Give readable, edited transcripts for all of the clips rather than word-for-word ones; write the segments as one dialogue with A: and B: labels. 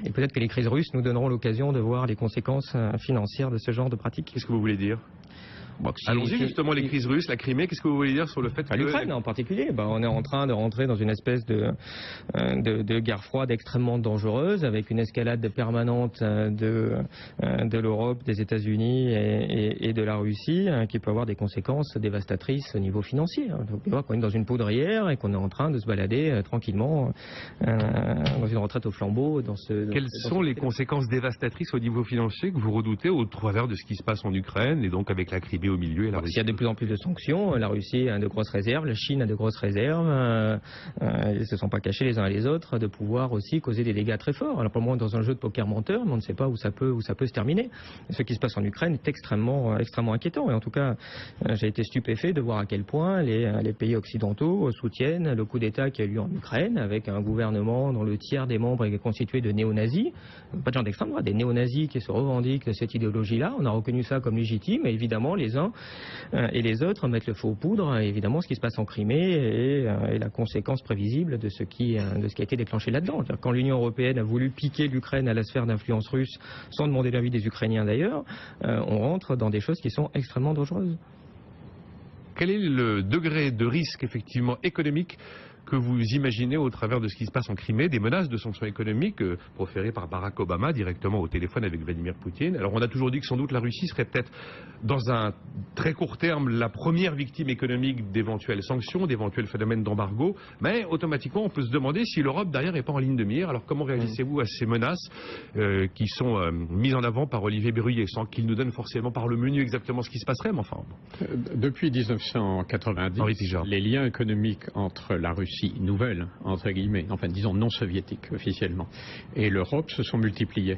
A: Et peut-être que les crises russes nous donneront l'occasion de voir les conséquences financières de ce genre de pratique.
B: Qu'est-ce que vous voulez dire? Allons-y justement, les crises russes, la Crimée, qu'est-ce que vous voulez dire sur le fait que...
A: L'Ukraine en particulier, on est en train de rentrer dans une espèce de guerre froide extrêmement dangereuse, avec une escalade permanente de l'Europe, des États-Unis et de la Russie, qui peut avoir des conséquences dévastatrices au niveau financier. Donc, on voit qu'on est dans une poudrière et qu'on est en train de se balader tranquillement dans une retraite au flambeau.
B: Quelles sont les conséquences dévastatrices au niveau financier que vous redoutez au travers de ce qui se passe en Ukraine et donc avec la Crimée au milieu et la Russie?
A: Il y a de plus en plus de sanctions. La Russie a de grosses réserves, la Chine a de grosses réserves. Ils ne se sont pas cachés les uns et les autres de pouvoir aussi causer des dégâts très forts. Alors pour le moment, dans un jeu de poker menteur, mais on ne sait pas où ça peut se terminer. Et ce qui se passe en Ukraine est extrêmement inquiétant. Et en tout cas, j'ai été stupéfait de voir à quel point les pays occidentaux soutiennent le coup d'État qui a eu lieu en Ukraine, avec un gouvernement dont le tiers des membres est constitué de néo-nazis. Pas de gens d'extrême droite, des néo-nazis qui se revendiquent de cette idéologie-là. On a reconnu ça comme légitime. Et évidemment, les uns et les autres mettent le feu aux poudres. Évidemment, ce qui se passe en Crimée est la conséquence prévisible de ce qui a été déclenché là-dedans. Quand l'Union européenne a voulu piquer l'Ukraine à la sphère d'influence russe, sans demander l'avis des Ukrainiens d'ailleurs, on rentre dans des choses qui sont extrêmement dangereuses.
B: Quel est le degré de risque effectivement économique que vous imaginez au travers de ce qui se passe en Crimée, des menaces de sanctions économiques proférées par Barack Obama directement au téléphone avec Vladimir Poutine? Alors on a toujours dit que sans doute la Russie serait peut-être dans un très court terme la première victime économique d'éventuelles sanctions, d'éventuels phénomènes d'embargo, mais automatiquement on peut se demander si l'Europe derrière n'est pas en ligne de mire. Alors comment réagissez-vous à ces menaces qui sont mises en avant par Olivier Berruyer, sans qu'il nous donne forcément par le menu exactement ce qui se passerait, mais enfin...
C: Depuis 1990, les liens économiques entre la Russie nouvelle, entre guillemets, enfin disons non soviétique officiellement, et l'Europe se sont multipliés.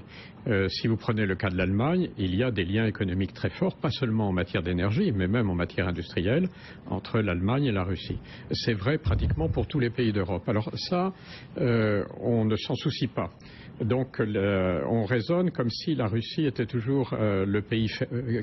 C: Si vous prenez le cas de l'Allemagne, il y a des liens économiques très forts, pas seulement en matière d'énergie, mais même en matière industrielle, entre l'Allemagne et la Russie. C'est vrai pratiquement pour tous les pays d'Europe. Alors ça, on ne s'en soucie pas. Donc on raisonne comme si la Russie était toujours le pays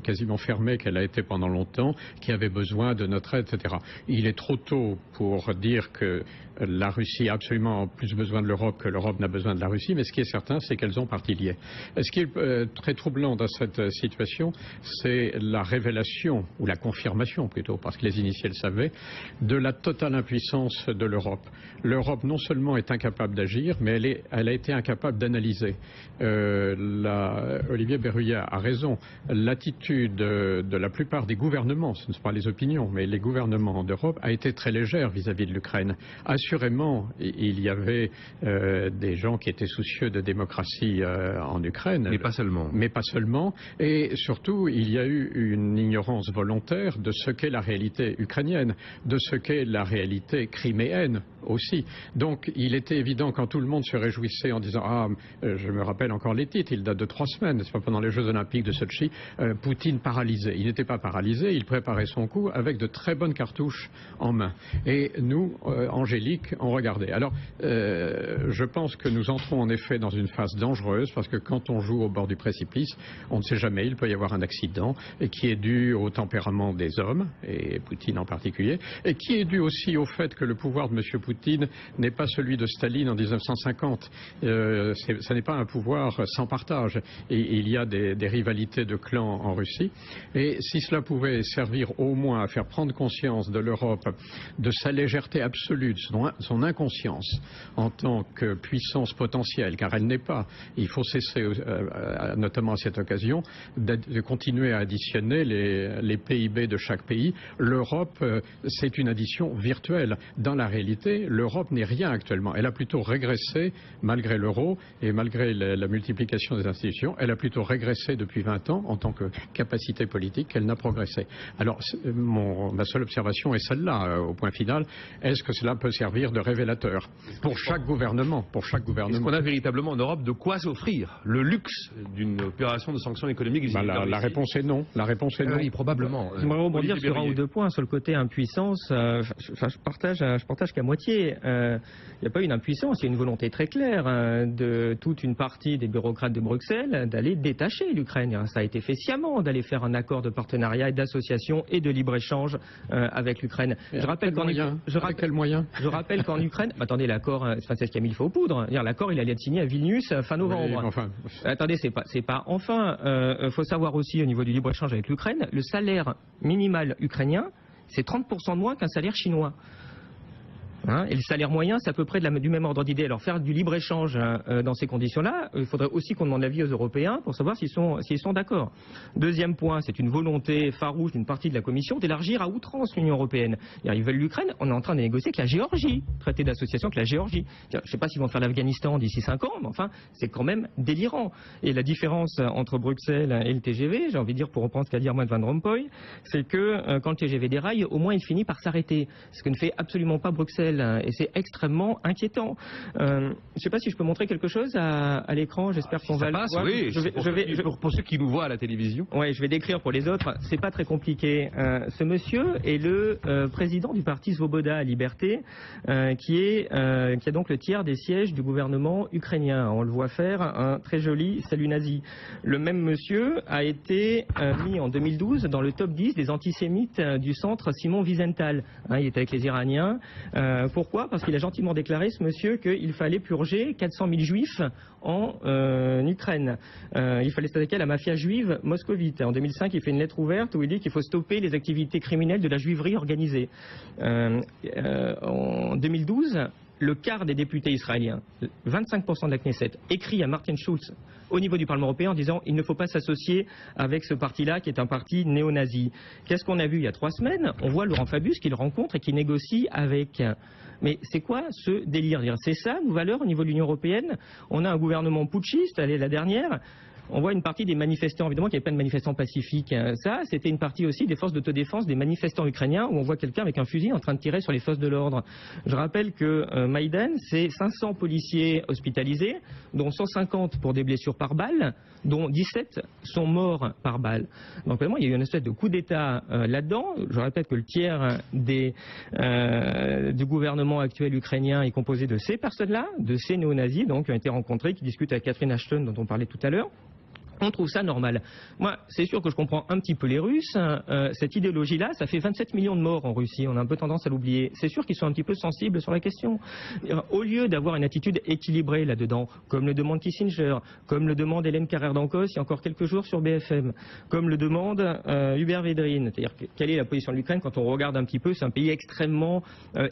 C: quasiment fermé qu'elle a été pendant longtemps, qui avait besoin de notre aide, etc. Il est trop tôt pour dire que la Russie a absolument plus besoin de l'Europe que l'Europe n'a besoin de la Russie, mais ce qui est certain, c'est qu'elles ont partie liée. Ce qui est très troublant dans cette situation, c'est la révélation, ou la confirmation plutôt, parce que les initiés le savaient, de la totale impuissance de l'Europe. L'Europe non seulement est incapable d'agir, mais elle a été incapable d'analyser. Olivier Berruyer a raison. L'attitude de la plupart des gouvernements, ce ne sont pas les opinions, mais les gouvernements d'Europe, a été très légère vis-à-vis de l'Ukraine. Assurément, il y avait des gens qui étaient soucieux de démocratie en Ukraine.
B: Mais pas seulement.
C: Mais pas seulement. Et surtout, il y a eu une ignorance volontaire de ce qu'est la réalité ukrainienne, de ce qu'est la réalité criméenne aussi. Donc, il était évident quand tout le monde se réjouissait en disant « Ah, je me rappelle encore les titres, il date de 3 semaines, n'est-ce pas, pendant les Jeux Olympiques de Sochi, Poutine paralysé ». Il n'était pas paralysé, il préparait son coup avec de très bonnes cartouches en main. Et nous, Angélique, on regardait. Alors, je pense que nous entrons en effet dans une phase dangereuse, parce que quand on joue au bord du précipice, on ne sait jamais, il peut y avoir un accident, et qui est dû au tempérament des hommes, et Poutine en particulier, et qui est dû aussi au fait que le pouvoir de M. Poutine n'est pas celui de Staline en 1950. Ce n'est pas un pouvoir sans partage. Et il y a des rivalités de clans en Russie. Et si cela pouvait servir au moins à faire prendre conscience de l'Europe, de sa légèreté absolue, de son inconscience en tant que puissance potentielle, car elle n'est pas. Il faut cesser, notamment à cette occasion, de continuer à additionner les PIB de chaque pays. L'Europe, c'est une addition virtuelle. Dans la réalité, l'Europe n'est rien actuellement. Elle a plutôt régressé, malgré l'euro et malgré la multiplication des institutions, elle a plutôt régressé depuis 20 ans en tant que capacité politique qu'elle n'a progressé. Alors, ma seule observation est celle-là, au point final. Est-ce que cela peut servir de révélateur pour chaque gouvernement, Est-ce
B: qu'on a véritablement en Europe de quoi s'offrir le luxe d'une opération de sanctions économiques?
C: La réponse est non. La réponse est non.
B: Oui, probablement.
A: J'aimerais rebondir sur 1 ou 2 points. Sur le côté impuissance, je partage qu'à moitié. Il n'y a pas une impuissance, il y a une volonté très claire de toute une partie des bureaucrates de Bruxelles d'aller détacher l'Ukraine. Ça a été fait sciemment, d'aller faire un accord de partenariat et d'association et de libre-échange avec l'Ukraine.
C: Je rappelle quel moyen
A: Je rappelle qu'en Ukraine, attendez, l'accord, c'est ce qui a mis le feu aux poudres. L'accord, il allait être signé à Vilnius fin novembre.
C: Oui, enfin...
A: Attendez, c'est pas enfin. Faut savoir aussi au niveau du libre-échange avec l'Ukraine, le salaire minimal ukrainien, c'est 30% de moins qu'un salaire chinois. Et le salaire moyen, c'est à peu près du même ordre d'idée. Alors faire du libre-échange dans ces conditions-là, il faudrait aussi qu'on demande l'avis aux Européens pour savoir s'ils sont d'accord. Deuxième point, c'est une volonté farouche d'une partie de la Commission d'élargir à outrance l'Union Européenne. Ils veulent l'Ukraine, on est en train de négocier avec la Géorgie, traité d'association avec la Géorgie. Je ne sais pas s'ils vont faire l'Afghanistan d'ici 5 ans, mais enfin, c'est quand même délirant. Et la différence entre Bruxelles et le TGV, j'ai envie de dire, pour reprendre ce qu'a dit Herman Van Rompuy, c'est que quand le TGV déraille, au moins il finit par s'arrêter. Ce que ne fait absolument pas Bruxelles. Et c'est extrêmement inquiétant. Je ne sais pas si je peux montrer quelque chose à l'écran. J'espère qu'on va le voir.
B: Oui, pour ceux qui nous voient à la télévision.
A: Oui, je vais décrire pour les autres. C'est pas très compliqué. Ce monsieur est le président du parti Svoboda à Liberté, qui a donc le tiers des sièges du gouvernement ukrainien. On le voit faire un très joli salut nazi. Le même monsieur a été mis en 2012 dans le top 10 des antisémites du centre Simon Wiesenthal. Il était avec les Iraniens. Pourquoi? Parce qu'il a gentiment déclaré, ce monsieur, qu'il fallait purger 400 000 juifs en Ukraine. Il fallait s'attaquer à la mafia juive moscovite. En 2005, il fait une lettre ouverte où il dit qu'il faut stopper les activités criminelles de la juiverie organisée. En 2012, le quart des députés israéliens, 25% de la Knesset, écrit à Martin Schulz au niveau du Parlement européen en disant il ne faut pas s'associer avec ce parti-là qui est un parti néo-nazi. Qu'est-ce qu'on a vu il y a 3 semaines? On voit Laurent Fabius qui le rencontre et qui négocie avec... Mais c'est quoi ce délire? C'est ça nos valeurs au niveau de l'Union européenne? On a un gouvernement putschiste, elle est la dernière. On voit une partie des manifestants, évidemment qu'il n'y avait pas de manifestants pacifiques. Ça, c'était une partie aussi des forces d'autodéfense des manifestants ukrainiens où on voit quelqu'un avec un fusil en train de tirer sur les forces de l'ordre. Je rappelle que Maïdan, c'est 500 policiers hospitalisés, dont 150 pour des blessures par balle, dont 17 sont morts par balle. Donc vraiment, il y a eu une espèce de coup d'État là-dedans. Je répète que le tiers du gouvernement actuel ukrainien est composé de ces personnes-là, de ces néo-nazis, donc, qui ont été rencontrés, qui discutent avec Catherine Ashton, dont on parlait tout à l'heure. On trouve ça normal. Moi, c'est sûr que je comprends un petit peu les Russes. Cette idéologie-là, ça fait 27 millions de morts en Russie. On a un peu tendance à l'oublier. C'est sûr qu'ils sont un petit peu sensibles sur la question. Au lieu d'avoir une attitude équilibrée là-dedans, comme le demande Kissinger, comme le demande Hélène Carrère-Dancos il y a encore quelques jours sur BFM, comme le demande Hubert Védrine, c'est-à-dire quelle est la position de l'Ukraine quand on regarde un petit peu, c'est un pays extrêmement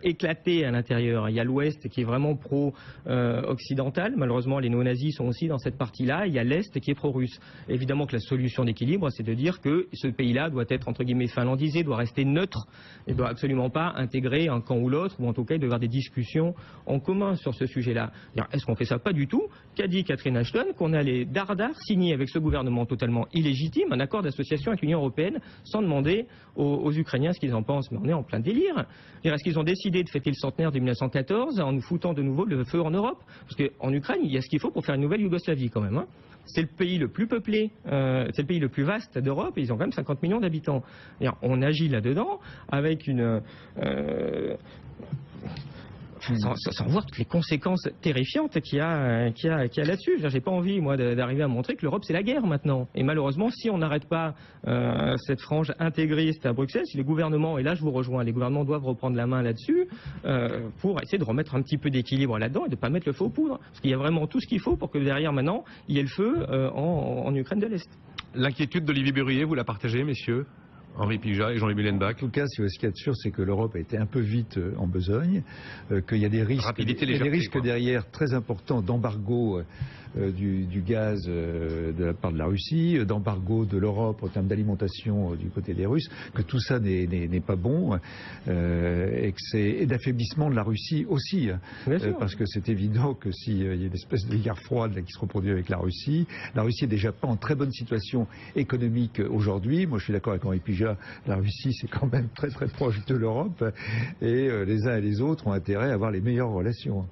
A: éclaté à l'intérieur. Il y a l'Ouest qui est vraiment pro-occidental. Malheureusement, les néo-nazis sont aussi dans cette partie-là. Il y a l'Est qui est pro-russe. Évidemment que la solution d'équilibre, c'est de dire que ce pays-là doit être, entre guillemets, finlandisé, doit rester neutre, et ne doit absolument pas intégrer un camp ou l'autre, ou en tout cas, il doit y avoir des discussions en commun sur ce sujet-là. Est-ce qu'on fait ça? Pas du tout. Qu'a dit Catherine Ashton? Qu'on allait dardard signer avec ce gouvernement totalement illégitime un accord d'association avec l'Union européenne sans demander aux Ukrainiens ce qu'ils en pensent. Mais on est en plein délire. Est-ce qu'ils ont décidé de fêter le centenaire de 1914 en nous foutant de nouveau le feu en Europe? Parce qu'en Ukraine, il y a ce qu'il faut pour faire une nouvelle Yougoslavie quand même. C'est le pays le plus peuplé, c'est le pays le plus vaste d'Europe et ils ont quand même 50 millions d'habitants. On agit là-dedans avec une... sans voir toutes les conséquences terrifiantes qu'il y a là-dessus. J'ai pas envie, moi, d'arriver à montrer que l'Europe, c'est la guerre maintenant. Et malheureusement, si on n'arrête pas cette frange intégriste à Bruxelles, si les gouvernements, et là je vous rejoins, les gouvernements doivent reprendre la main là-dessus pour essayer de remettre un petit peu d'équilibre là-dedans et de ne pas mettre le feu aux poudres. Parce qu'il y a vraiment tout ce qu'il faut pour que derrière maintenant, il y ait le feu en Ukraine de l'Est.
B: L'inquiétude d'Olivier Berruyer, vous la partagez, messieurs? Henri Pijat et Jean-Louis Muhlenbach.
D: En tout cas, ce qu'il y a de sûr, c'est que l'Europe a été un peu vite en besogne, qu'il y a des risques, derrière très importants d'embargo du gaz de la part de la Russie, d'embargo de l'Europe en termes d'alimentation du côté des Russes, que tout ça n'est pas bon et d'affaiblissement de la Russie aussi, parce que c'est évident que s'il y a une espèce de guerre froide là, qui se reproduit avec la Russie est déjà pas en très bonne situation économique aujourd'hui. Moi, je suis d'accord avec Henri Pijat. La Russie, c'est quand même très très proche de l'Europe et les uns et les autres ont intérêt à avoir les meilleures relations.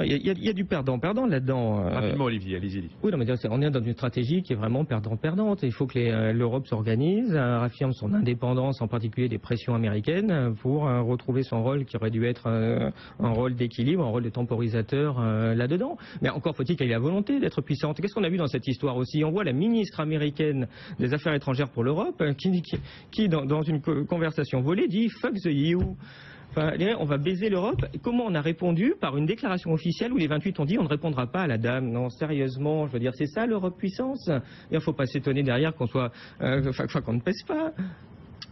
A: Il y a du perdant-perdant là-dedans.
B: Rapidement, Olivier, allez-y.
A: Oui, non, mais on est dans une stratégie qui est vraiment perdant-perdante. Il faut que l'Europe s'organise, affirme son indépendance, en particulier des pressions américaines, pour retrouver son rôle qui aurait dû être un rôle d'équilibre, un rôle de temporisateur là-dedans. Mais encore faut-il qu'elle ait la volonté d'être puissante. Qu'est-ce qu'on a vu dans cette histoire aussi? On voit la ministre américaine des Affaires étrangères pour l'Europe qui dans une conversation volée, dit « fuck the EU ». Enfin, on va baiser l'Europe. Comment on a répondu? Par une déclaration officielle où les 28 ont dit on ne répondra pas à la dame. Non, sérieusement, je veux dire, c'est ça l'Europe puissance. Il ne faut pas s'étonner derrière qu'on ne pèse pas.